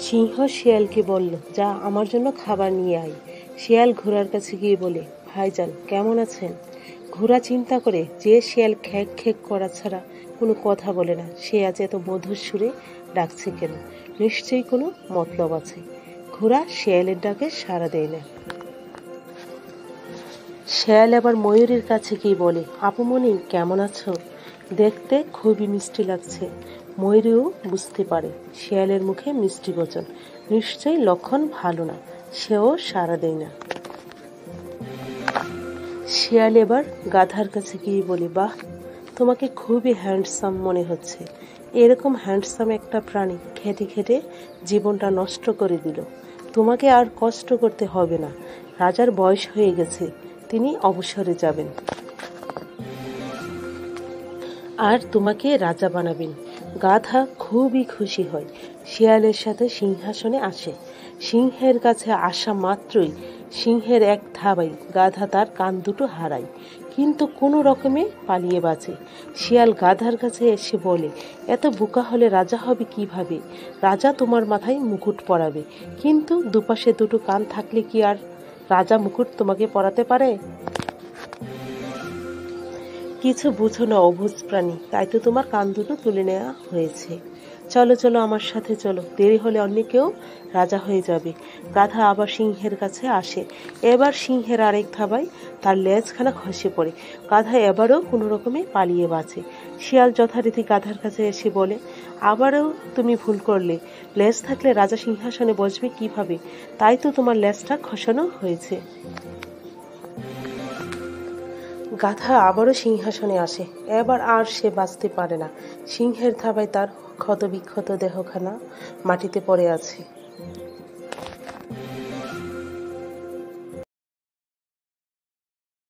সিংহ শিয়ালকে বলল, যা আমার জন্য খাবার নিয়ে আয়। শিয়াল ঘোড়ার কাছে গিয়ে বলে, ভাইজান কেমন আছেন? ঘোড়া চিন্তা করে, যে শিয়াল খ্যাঁক খ্যাঁক করা ছাড়া কোনো কথা বলে না, সে আজ এত মধুর সুরে ডাকছে কেন? নিশ্চয়ই কোনো মতলব আছে। ঘোড়া শিয়ালের ডাকে সাড়া দেয় না। শিয়াল আবার ময়ূরীর কাছে গিয়ে বলে, আপুমনি কেমন আছো? দেখতে খুবই মিষ্টি লাগছে। ময়ূরীও বুঝতে পারে শিয়ালের মুখে মিষ্টি বচন, নিশ্চয়ই লক্ষণ ভালো না। সেও সাড়া দেয় না। শিয়াল এবার গাধার কাছে গিয়ে বলে, বাহ, তোমাকে খুবই হ্যান্ডসাম মনে হচ্ছে। এরকম হ্যান্ডসাম একটা প্রাণী খেটে খেটে জীবনটা নষ্ট করে দিল। তোমাকে আর কষ্ট করতে হবে না। রাজার বয়স হয়ে গেছে, তিনি অবসরে যাবেন আর তোমাকে রাজা বানাবেন। গাধা খুবই খুশি হয়, শিয়ালের সাথে সিংহাসনে আসে। সিংহের কাছে আসা মাত্রই সিংহের এক থাবায় গাধা তার কান দুটো হারায়, কিন্তু কোনো রকমে পালিয়ে বাঁচে। শিয়াল গাধার কাছে এসে বলে, এত বোকা হলে রাজা হবে কিভাবে? রাজা তোমার মাথায় মুকুট পরাবে, কিন্তু দুপাশে দুটো কান থাকলে কি আর রাজা মুকুট তোমাকে পরাতে পারে? কিছু বুঝো না অবুঝ প্রাণী, তাই তো তোমার কান দুটো তুলে নেওয়া হয়েছে। চলো চলো, আমার সাথে চলো, দেরি হলে অন্য কেউ রাজা হয়ে যাবে। গাধা আবার সিংহের কাছে আসে। এবার সিংহের আরেক থাবায় তার লেজখানা খসে পড়ে। গাধা এবারও কোনো রকমে পালিয়ে বাঁচে। শিয়াল যথারীতি গাধার কাছে এসে বলে, আবারও তুমি ভুল করলে। লেজ থাকলে রাজা সিংহাসনে বসবে কিভাবে? তাই তো তোমার লেজটা খসানো হয়েছে। গাধা আবারও সিংহাসনে আসে। এবার আর সে বাঁচতে পারে না। সিংহের থাবায় তার ক্ষতবিক্ষত দেহখানা মাটিতে পড়ে আছে।